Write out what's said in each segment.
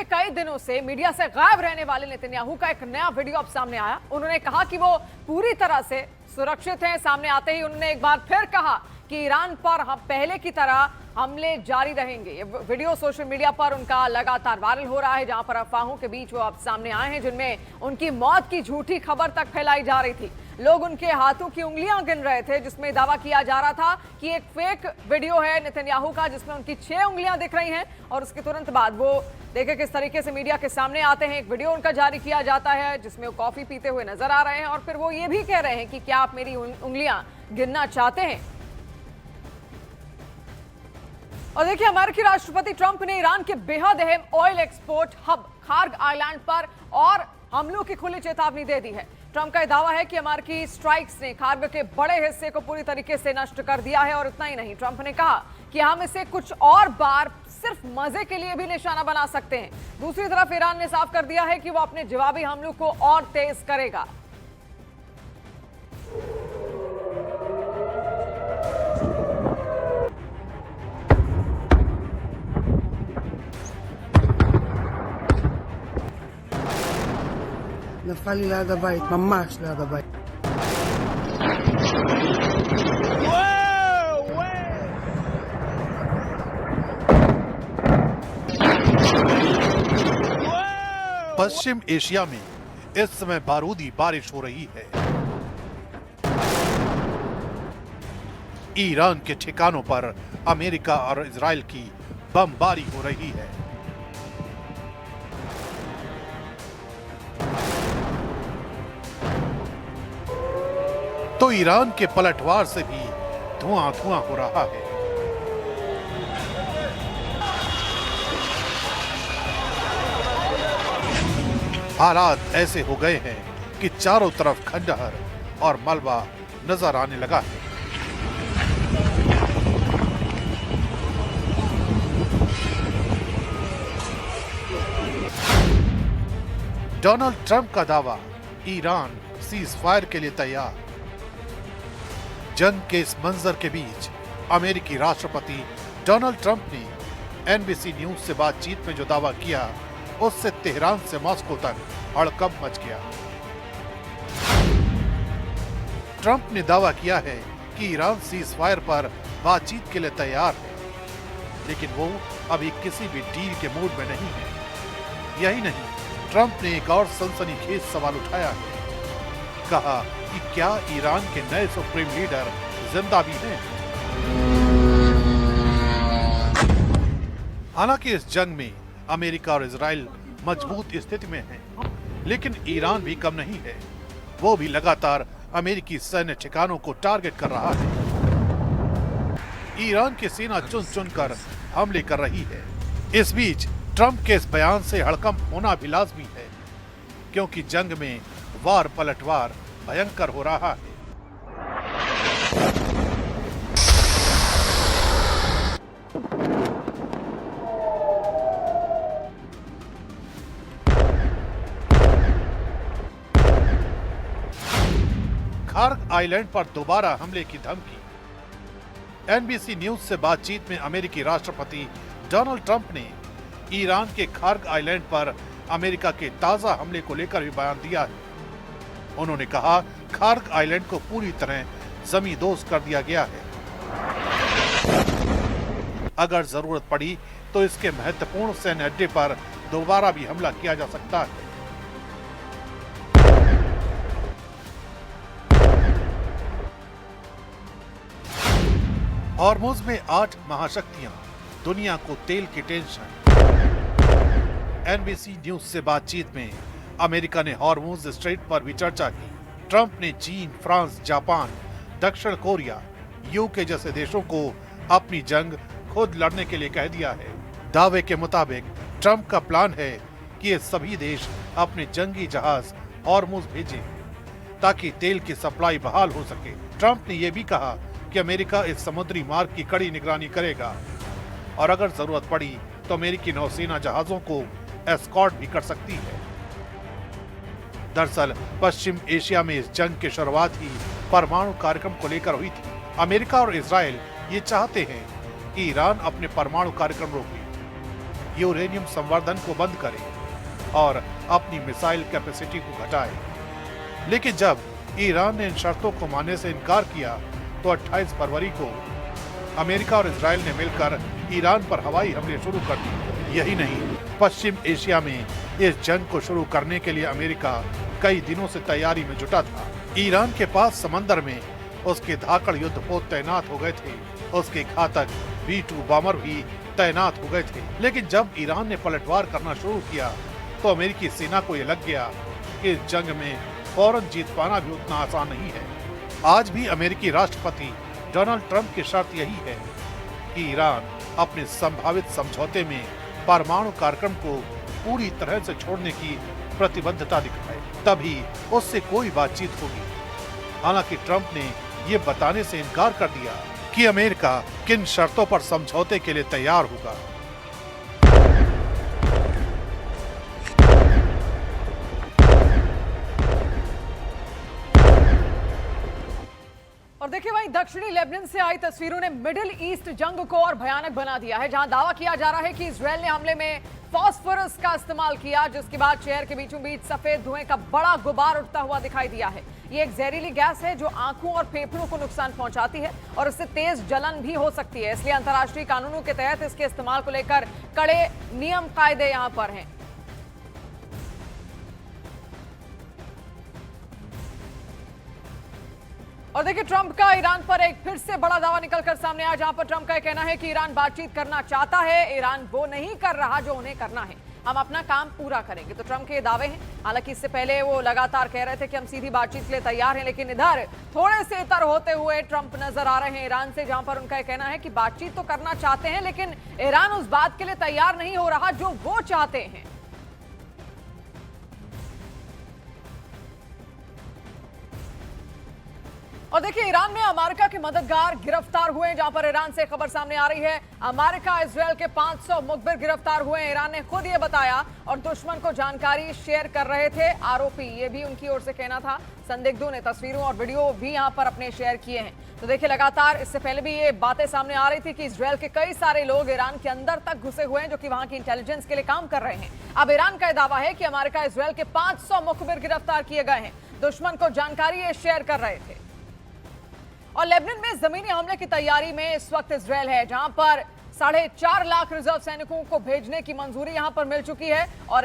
कई दिनों से मीडिया से गायब रहने वाले नेतन्याहू का एक नया वीडियो अब सामने आया। उन्होंने कहा कि वो पूरी तरह से सुरक्षित हैं। सामने आते ही उन्होंने एक बार फिर कहा कि ईरान पर हम पहले की तरह हमले जारी रहेंगे। ये वीडियो सोशल मीडिया पर उनका लगातार वायरल हो रहा है, जहां पर अफवाहों के बीच वो अब सामने आए हैं, जिनमें उनकी मौत की झूठी खबर तक फैलाई जा रही थी। लोग उनके हाथों की उंगलियां गिन रहे थे, जिसमें दावा किया जा रहा था कि एक फेक वीडियो है नेतन्याहू का, जिसमें उनकी 6 उंगलियां दिख रही हैं। और उसके तुरंत बाद वो देखें किस तरीके से मीडिया के सामने आते हैं। एक वीडियो उनका जारी किया जाता है जिसमें वो कॉफी पीते हुए नजर आ रहे हैं और फिर वो ये भी कह रहे हैं कि क्या आप मेरी उंगलियां गिनना चाहते हैं। और देखिए, अमेरिकी राष्ट्रपति ट्रंप ने ईरान के बेहद अहम oil export hub Kharg island पर और हमलों की खुली चेतावनी दे दी है। ट्रंप का दावा है कि अमेरिकी स्ट्राइक्स ने खार्ग के बड़े हिस्से को पूरी तरीके से नष्ट कर दिया है। और इतना ही नहीं, ट्रंप ने कहा कि हम इसे कुछ और बार सिर्फ मजे के लिए भी निशाना बना सकते हैं। दूसरी तरफ ईरान ने साफ कर दिया है कि वो अपने जवाबी हमलों को और तेज करेगा। נפל לי ליד הבית, ממש ליד הבית. पश्चिम एशिया में इस समय बारूदी बारिश हो रही है। ईरान के ठिकानों पर अमेरिका और इजराइल की बमबारी हो रही है। तो ईरान के पलटवार से भी धुआं धुआं हो रहा है। हालात ऐसे हो गए हैं कि चारों तरफ खंडहर और मलबा नजर आने लगा है। डोनाल्ड ट्रंप का दावा, ईरान सीज फायर के लिए तैयार। जंग के इस मंजर के बीच अमेरिकी राष्ट्रपति डोनाल्ड ट्रंप ने एनबीसी न्यूज से बातचीत में जो दावा किया, उससे तेहरान से मॉस्को तक हड़कंप मच गया। ट्रंप ने दावा किया है कि ईरान सीज फायर पर बातचीत के लिए तैयार है, लेकिन वो अभी किसी भी डील के मूड में नहीं है। यही नहीं, ट्रंप ने एक और सनसनीखेज सवाल उठाया है। कहा कि क्या ईरान के नए सुप्रीम लीडर जिंदा भी हैं? हालांकि इस जंग में अमेरिका और इजराइल मजबूत स्थिति में हैं, लेकिन ईरान भी कम नहीं है। वो भी लगातार अमेरिकी सैन्य ठिकानों को टारगेट कर रहा है। ईरान की सेना चुन चुन कर हमले कर रही है। इस बीच ट्रंप के इस बयान से हड़कंप होना भी लाजमी है, क्योंकि जंग में वार पलटवार भयंकर हो रहा है। खार्ग आइलैंड पर दोबारा हमले की धमकी। एनबीसी न्यूज से बातचीत में अमेरिकी राष्ट्रपति डोनाल्ड ट्रंप ने ईरान के खार्ग आइलैंड पर अमेरिका के ताजा हमले को लेकर भी बयान दिया है। उन्होंने कहा, खार्ग आइलैंड को पूरी तरह जमींदोज कर दिया गया है। अगर जरूरत पड़ी तो इसके महत्वपूर्ण सैन्य अड्डे पर दोबारा भी हमला किया जा सकता है। हॉर्मुज में 8 महाशक्तियां, दुनिया को तेल की टेंशन। एनबीसी न्यूज से बातचीत में अमेरिका ने हॉर्मुज स्ट्रेट पर भी चर्चा की। ट्रंप ने चीन, फ्रांस, जापान, दक्षिण कोरिया, यूके जैसे देशों को अपनी जंग खुद लड़ने के लिए कह दिया है। दावे के मुताबिक ट्रंप का प्लान है कि ये सभी देश अपने जंगी जहाज हॉर्मुज भेजें ताकि तेल की सप्लाई बहाल हो सके। ट्रंप ने यह भी कहा कि अमेरिका इस समुद्री मार्ग की कड़ी निगरानी करेगा और अगर जरूरत पड़ी तो अमेरिकी नौसेना जहाजों को एस्कॉर्ट भी कर सकती है। दरअसल पश्चिम एशिया में इस जंग की शुरुआत ही परमाणु कार्यक्रम को लेकर हुई थी। अमेरिका और इजराइल ये चाहते हैं कि ईरान अपने परमाणु कार्यक्रम रोके। यूरेनियम संवर्धन को बंद करे और अपनी मिसाइल कैपेसिटी को घटाए। लेकिन जब ईरान ने इन शर्तों को मानने से इनकार किया तो 28 फरवरी को अमेरिका और इजराइल ने मिलकर ईरान पर हवाई हमले शुरू कर दिए। यही नहीं, पश्चिम एशिया में इस जंग को शुरू करने के लिए अमेरिका कई दिनों से तैयारी में जुटा था। ईरान के पास समंदर में उसके धाकड़ युद्धपोत तैनात हो गए थे, उसके घातक B-2 बॉम्बर भी तैनात हो गए थे। लेकिन जब ईरान ने पलटवार करना शुरू किया तो अमेरिकी सेना को यह लग गया कि इस जंग में फौरन जीत पाना भी उतना आसान नहीं है। आज भी अमेरिकी राष्ट्रपति डोनाल्ड ट्रंप की शर्त यही है कि ईरान अपने संभावित समझौते में परमाणु कार्यक्रम को पूरी तरह से छोड़ने की प्रतिबद्धता दिखाए, तभी उससे कोई बातचीत होगी। हालांकि ट्रंप ने ये बताने से इनकार कर दिया कि अमेरिका किन शर्तों पर समझौते के लिए तैयार होगा। और देखिए वहीं दक्षिणी लेबनान से आई तस्वीरों ने मिडिल ईस्ट जंग को और भयानक बना दिया है, जहां दावा किया जा रहा है कि इजरायल ने हमले में फास्फोरस का इस्तेमाल किया, जिसके बाद शहर के बीचों बीच सफेद धुएं का बड़ा गुबार उठता हुआ दिखाई दिया है। ये एक जहरीली गैस है जो आंखों और फेफड़ों को नुकसान पहुंचाती है और इससे तेज जलन भी हो सकती है। इसलिए अंतर्राष्ट्रीय कानूनों के तहत इसके इस्तेमाल को लेकर कड़े नियम कायदे यहां पर हैं। और देखिए ट्रंप का ईरान पर एक फिर से बड़ा दावा निकलकर सामने आया, जहां पर ट्रंप का यह कहना है कि ईरान बातचीत करना चाहता है, ईरान वो नहीं कर रहा जो उन्हें करना है, हम अपना काम पूरा करेंगे। तो ट्रंप के ये दावे हैं। हालांकि इससे पहले वो लगातार कह रहे थे कि हम सीधी बातचीत के लिए तैयार हैं, लेकिन इधर थोड़े से इतर होते हुए ट्रंप नजर आ रहे हैं ईरान से, जहां पर उनका यह कहना है कि बातचीत तो करना चाहते हैं लेकिन ईरान उस बात के लिए तैयार नहीं हो रहा जो वो चाहते हैं। और देखिए ईरान में अमेरिका के मददगार गिरफ्तार हुए, जहां पर ईरान से खबर सामने आ रही है अमेरिका इजरायल के 500 मुखबिर गिरफ्तार हुए। ईरान ने खुद ये बताया और दुश्मन को जानकारी शेयर कर रहे थे आरोपी, ये भी उनकी ओर से कहना था। संदिग्धों ने तस्वीरों और वीडियो भी यहां पर अपने शेयर किए हैं। तो देखिए लगातार इससे पहले भी ये बातें सामने आ रही थी कि इजरायल के कई सारे लोग ईरान के अंदर तक घुसे हुए हैं जो कि वहां की इंटेलिजेंस के लिए काम कर रहे हैं। अब ईरान का दावा है कि अमेरिका इजरायल के 500 मुखबिर गिरफ्तार किए गए हैं, दुश्मन को जानकारी ये शेयर कर रहे थे। और लेबनान में जमीनी हमले की तैयारी में इस वक्त इजरायल है, जहां पर 4.5 लाख रिजर्व सैनिकों को भेजने की मंजूरी यहां पर मिल चुकी है। और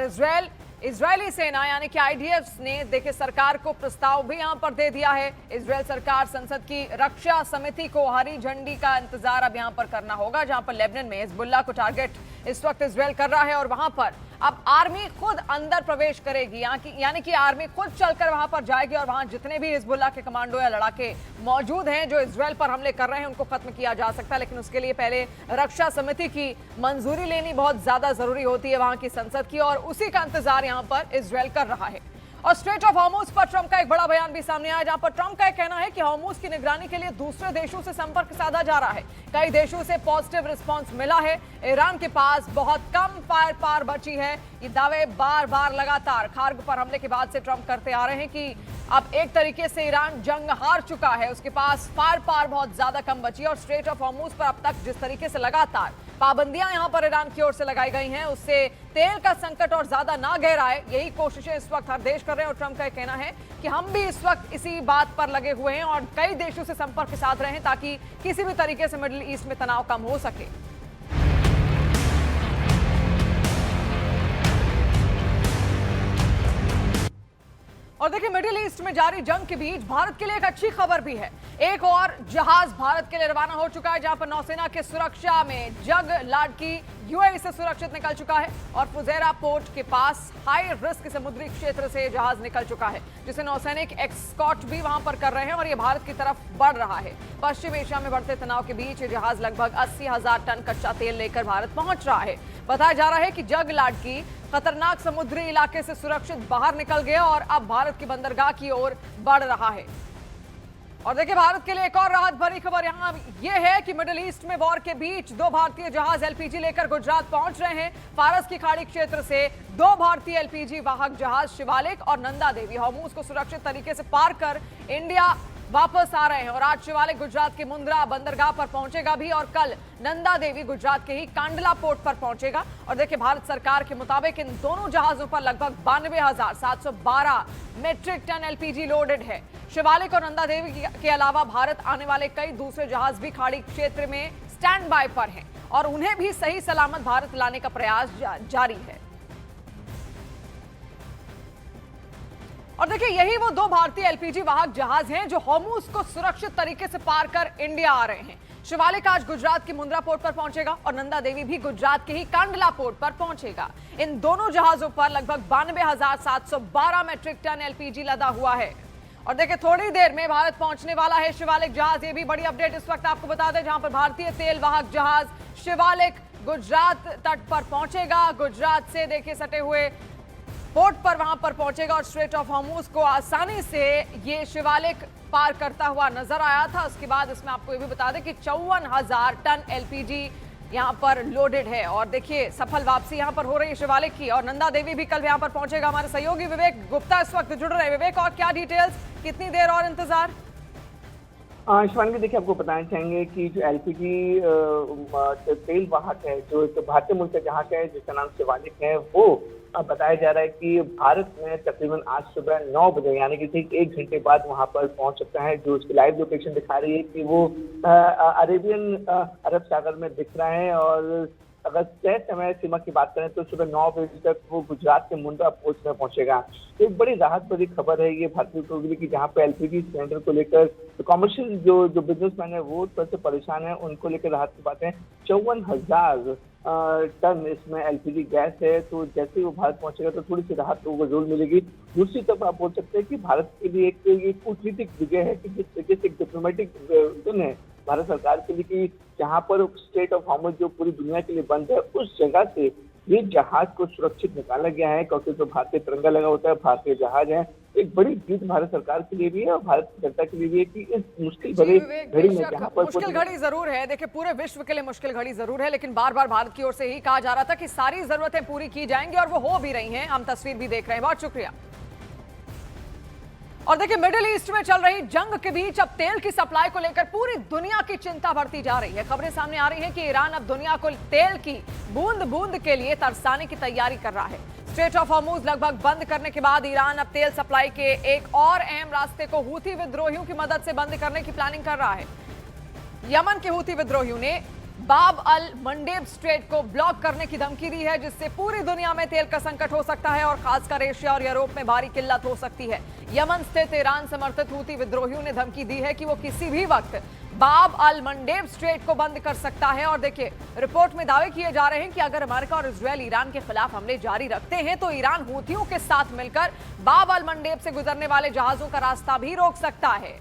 इजरायली सेना यानी कि IDF ने देखिए सरकार को प्रस्ताव भी यहां पर दे दिया है। इजरायल सरकार संसद की रक्षा समिति को हरी झंडी का इंतजार अब यहां पर करना होगा, जहां पर लेबनान में हिजबुल्लाह को टारगेट इस वक्त इजरायल कर रहा है और वहां पर अब आर्मी खुद अंदर प्रवेश करेगी, यानी कि आर्मी खुद चलकर वहां पर जाएगी और वहां जितने भी हिजबुल्लाह के कमांडो या लड़ाके मौजूद हैं जो इजरायल पर हमले कर रहे हैं उनको खत्म किया जा सकता है। लेकिन उसके लिए पहले रक्षा समिति की मंजूरी लेनी बहुत ज्यादा जरूरी होती है वहां की संसद की, और उसी का इंतजार यहां पर इजरायल कर रहा है। और स्ट्रेट ऑफ हॉर्मुज पर ट्रंप का एक बड़ा बयान भी सामने आया, जहां पर ट्रंप का कहना है कि हॉर्मुज की निगरानी के लिए दूसरे देशों से संपर्क साधा जा रहा है। कई देशों से पॉजिटिव रिस्पांस मिला है। ईरान के पास बहुत कम फायर पावर बची है। ये दावे बार बार लगातार खार्ग पर हमले के बाद से ट्रंप करते आ रहे हैं कि अब एक तरीके से ईरान जंग हार चुका है, उसके पास फायर पावर बहुत ज्यादा कम बची है। और स्ट्रेट ऑफ हॉर्मुज पर अब तक जिस तरीके से लगातार पाबंदियां यहां पर ईरान की ओर से लगाई गई हैं, उससे तेल का संकट और ज्यादा ना गहराए, यही कोशिशें इस वक्त हर देश कर रहे हैं। और ट्रंप का कहना है कि हम भी इस वक्त इसी बात पर लगे हुए हैं और कई देशों से संपर्क साध रहे हैं ताकि किसी भी तरीके से मिडिल ईस्ट में तनाव कम हो सके। और देखिए मिडिल ईस्ट में जारी जंग के बीच भारत के लिए एक अच्छी खबर भी है। एक और जहाज भारत के लिए रवाना हो चुका है, जहां पर नौसेना के सुरक्षा में जग लाडकी यूएई से सुरक्षित निकल चुका है और फुजेरा पोर्ट के पास हाई रिस्क समुद्री क्षेत्र से जहाज निकल चुका है, जिसे नौसैनिक एस्कॉर्ट भी वहां पर कर रहे हैं और ये भारत की तरफ बढ़ रहा है। पश्चिम एशिया में बढ़ते तनाव के बीच ये जहाज लगभग 80,000 टन कच्चा तेल लेकर भारत पहुंच रहा है। बताया जा रहा है कि जग लाडकी खतरनाक समुद्री इलाके से सुरक्षित बाहर निकल गया और अब भारत की बंदरगाह की ओर बढ़ रहा है। और देखिए भारत के लिए एक और राहत भरी खबर यहां यह है कि मिडिल ईस्ट में वॉर के बीच 2 भारतीय जहाज LPG लेकर गुजरात पहुंच रहे हैं। फारस की खाड़ी क्षेत्र से 2 भारतीय LPG वाहक जहाज शिवालिक और नंदा देवी हॉर्मुज को सुरक्षित तरीके से पार कर इंडिया वापस आ रहे हैं और आज शिवालिक गुजरात के मुंद्रा बंदरगाह पर पहुंचेगा भी और कल नंदा देवी गुजरात के ही कांडला पोर्ट पर पहुंचेगा। और देखिए, भारत सरकार के मुताबिक इन दोनों जहाजों पर लगभग 92,712 मेट्रिक टन एलपीजी लोडेड है। शिवालिक और नंदा देवी के अलावा भारत आने वाले कई दूसरे जहाज भी खाड़ी क्षेत्र में स्टैंड बाय पर हैं और उन्हें भी सही सलामत भारत लाने का प्रयास जारी है। और देखिए, यही वो दो भारतीय एलपीजी वाहक जहाज हैं जो हॉर्मूज को सुरक्षित तरीके से पार कर इंडिया आ रहे हैं। शिवालिक आज गुजरात की मुंद्रा पोर्ट पर पहुंचेगा और नंदा देवी भी गुजरात के ही कांडला पोर्ट पर पहुंचेगा। इन दोनों जहाजों पर लगभग 92,712 मेट्रिक टन एलपीजी लदा हुआ है। और देखिए, थोड़ी देर में भारत पहुंचने वाला है शिवालिक जहाज। ये भी बड़ी अपडेट इस वक्त आपको बता दें, जहां पर भारतीय तेल वाहक जहाज शिवालिक गुजरात तट पर पहुंचेगा। गुजरात से देखिए सटे हुए पोर्ट पर वहां पर पहुंचेगा और स्ट्रेट ऑफ हॉर्मूज को आसानी से ये शिवालिक पार करता हुआ नजर आया था। उसके बाद इसमें आपको ये भी बता दें कि 54,000 टन एलपीजी यहां पर लोडेड है। और देखिए, सफल वापसी यहां पर हो रही है शिवालिक की और नंदा देवी भी कल यहां पर पहुंचेगा। हमारे सहयोगी विवेक गुप्ता इस वक्त जुड़ रहे हैं। विवेक, और क्या डिटेल्स, कितनी देर और इंतजार? शिवांगी, देखिए, आपको बताना चाहेंगे कि जो एलपीजी तेल वाहक है, जो भारतीय मूल का जहाज है जिसका नाम शिवालिक है, वो बताया जा रहा है कि भारत में तकरीबन आज सुबह 9 बजे यानी कि ठीक 1 घंटे बाद वहां पर पहुंच सकता है। जो उसकी लाइव लोकेशन दिखा रही है कि वो अरेबियन अरब सागर में दिख रहा है। और अगर तय समय सीमा की बात करें तो सुबह 9 बजे तक वो गुजरात के मुंद्रा पोर्ट में पहुंचेगा। एक बड़ी राहत भरी खबर है ये भारतीय टूरिज्म की, जहां पे एलपीजी सिलेंडर को लेकर कॉमर्शियल जो बिजनेसमैन है वो थोड़े से परेशान है, उनको लेकर राहत की बात है। 54,000 टन इसमें एलपीजी गैस है, तो जैसे ही वो भारत पहुंचेगा तो थोड़ी सी राहत लोगों को जरूर मिलेगी। दूसरी तरफ आप बोल सकते हैं कि भारत के लिए एक कूटनीतिक विजय है कि जिस तरीके से एक डिप्लोमेटिक दिन है भारत सरकार के लिए कि जहां पर स्ट्रेट ऑफ हॉर्मूज जो पूरी दुनिया के लिए बंद है, उस जगह से ये जहाज को सुरक्षित निकाला गया है। क्योंकि जो भारतीय तिरंगा लगा होता है, भारतीय जहाज है, एक बड़ी जीत भारत सरकार के लिए भी है और भारत की जनता के लिए भी है कि इस मुश्किल भरी घड़ी में जहां पर मुश्किल घड़ी जरूर है, देखिए पूरे विश्व के लिए मुश्किल घड़ी जरूर है, लेकिन बार बार भारत की ओर से ही कहा जा रहा था कि सारी जरूरतें पूरी की जाएंगी और वो हो भी रही हैं। हम तस्वीर भी देख रहे हैं। बहुत शुक्रिया। और देखिए, मिडिल ईस्ट में चल रही जंग के बीच अब तेल की सप्लाई को लेकर पूरी दुनिया की चिंता बढ़ती जा रही है। खबरें सामने आ रही हैं कि ईरान अब दुनिया को तेल की बूंद बूंद के लिए तरसाने की तैयारी कर रहा है। स्ट्रेट ऑफ हॉर्मूज लगभग बंद करने के बाद ईरान अब तेल सप्लाई के एक और अहम रास्ते को हूथी विद्रोहियों की मदद से बंद करने की प्लानिंग कर रहा है। यमन के हूथी विद्रोहियों ने बाब अल मंडेब स्ट्रेट को ब्लॉक करने की धमकी दी है, जिससे पूरी दुनिया में तेल का संकट हो सकता है और खासकर एशिया और यूरोप में भारी किल्लत हो सकती है। यमन स्थित ईरान समर्थित हूथी विद्रोहियों ने धमकी दी है कि वो किसी भी वक्त बाब अल मंडेब स्ट्रेट को बंद कर सकता है। और देखिए, रिपोर्ट में दावे किए जा रहे हैं कि अगर अमेरिका और इजरायल ईरान के खिलाफ हमले जारी रखते हैं तो ईरान हूथियों के साथ मिलकर बाब अल मंडेब से गुजरने वाले जहाजों का रास्ता भी रोक सकता है।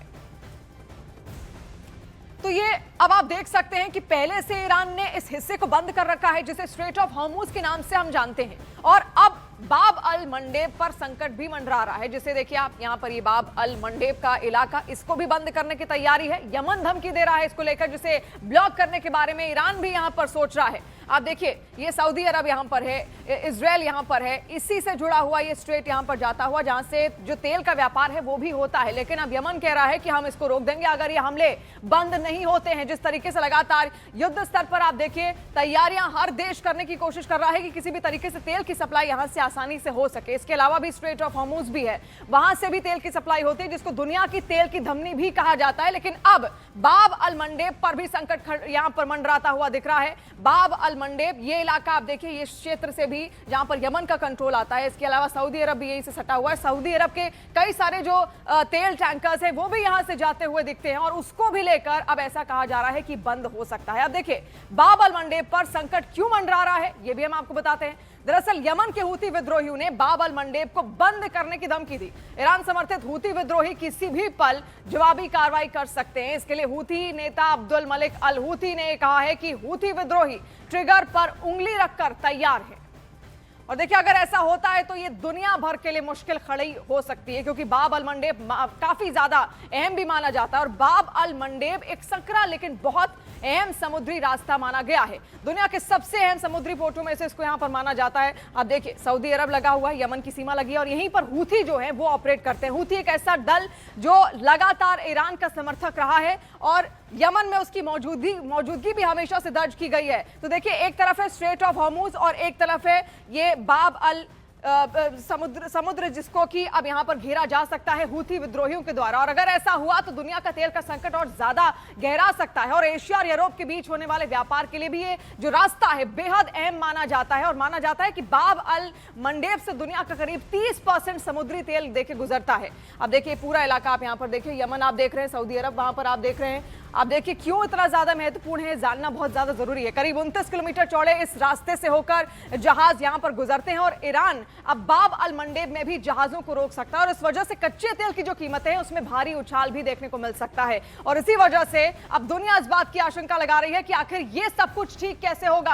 तो ये अब आप देख सकते हैं कि पहले से ईरान ने इस हिस्से को बंद कर रखा है जिसे स्ट्रेट ऑफ हॉर्मूज के नाम से हम जानते हैं, और अब बाब अल मंडेब पर संकट भी मंडरा रहा है, जिसे देखिए आप यहां पर ये बाब अल मंडेब का इलाका, इसको भी बंद करने की तैयारी है। यमन धमकी दे रहा है इसको लेकर, जिसे ब्लॉक करने के बारे में ईरान भी यहां पर सोच रहा है। आप देखिए, ये सऊदी अरब यहां पर है, इजरायल यहां पर है, इसी से जुड़ा हुआ ये स्ट्रेट यहां पर जाता हुआ जहां से जो तेल का व्यापार है वो भी होता है। लेकिन अब यमन कह रहा है कि हम इसको रोक देंगे अगर ये हमले बंद नहीं होते हैं। जिस तरीके से लगातार युद्ध स्तर पर आप देखिए तैयारियां हर देश करने की कोशिश कर रहा है कि किसी भी तरीके से तेल की सप्लाई यहां से आसानी से हो सके। इसके अलावा भी स्ट्रेट ऑफ हॉर्मूज भी है, वहां से भी तेल की सप्लाई होती है, जिसको दुनिया की तेल की धमनी भी कहा जाता है। लेकिन अब बाब अल मंडेब पर भी संकट यहां पर मंडराता हुआ दिख रहा है। बाब अल मंडेब ये इलाका आप देखिए, ये क्षेत्र से भी जहां पर यमन का कंट्रोल आता है। इसके अलावा सऊदी अरब भी यहीं से सटा हुआ है। सऊदी अरब के कई सारे जो तेल टैंकर्स हैं वो भी यहां से जाते हुए दिखते हैं और उसको भी लेकर अब ऐसा कहा जा रहा है कि बंद हो सकता है। अब देखिए, बाब अल मंडेब पर संकट क्यों मंडरा रहा है ये भी हम आपको बताते हैं। दरअसल यमन के हूथी विद्रोहियों ने बाब अल मंडेब को बंद करने की धमकी दी। ईरान समर्थित हूथी विद्रोही किसी भी पल जवाबी कार्रवाई कर सकते हैं। इसके लिए हूथी नेता अब्दुल मलिक अल हूथी ने कहा है कि हूथी विद्रोही ट्रिगर पर उंगली रखकर तैयार है। और देखिए अगर ऐसा होता है तो ये दुनिया भर के लिए मुश्किल खड़ी हो सकती है, क्योंकि बाब अल मंडेब काफी ज्यादा अहम भी माना जाता है और बाब अल मंडेब एक सकरा लेकिन बहुत अहम समुद्री रास्ता माना गया है। दुनिया के सबसे अहम समुद्री पोर्टों में से इसको यहां पर माना जाता है। अब देखिए सऊदी अरब लगा हुआ है, यमन की सीमा लगी है और यहीं पर हूथी जो है वो ऑपरेट करते हैं। हूथी एक ऐसा दल जो लगातार ईरान का समर्थक रहा है और यमन में उसकी मौजूदगी भी हमेशा से दर्ज की गई है। तो देखिए एक तरफ है स्ट्रेट ऑफ हॉर्मुज और एक तरफ है ये बाब अल समुद्र जिसको कि अब यहां पर घेरा जा सकता है हूथी विद्रोहियों के द्वारा। और अगर ऐसा हुआ तो दुनिया का तेल का संकट और ज्यादा गहरा सकता है और एशिया और यूरोप के बीच होने वाले व्यापार के लिए भी ये जो रास्ता है बेहद अहम माना जाता है। और माना जाता है कि बाब अल मंडेब से दुनिया का करीब 30% समुद्री तेल देखिए गुजरता है। अब देखिए पूरा इलाका आप यहां पर देखिए, यमन आप देख रहे हैं, सऊदी अरब वहां पर आप देख रहे हैं। आप देखिए क्यों इतना ज्यादा महत्वपूर्ण है, जानना बहुत ज्यादा जरूरी है। करीब 29 किलोमीटर चौड़े इस रास्ते से होकर जहाज यहां पर गुजरते हैं और ईरान अब बाब अल मंडेब में भी जहाजों को रोक सकता है और इस वजह से कच्चे तेल की जो कीमतें हैं उसमें भारी उछाल भी देखने को मिल सकता है। और इसी वजह से अब दुनिया इस बात की आशंका लगा रही है कि आखिर ये सब कुछ ठीक कैसे होगा।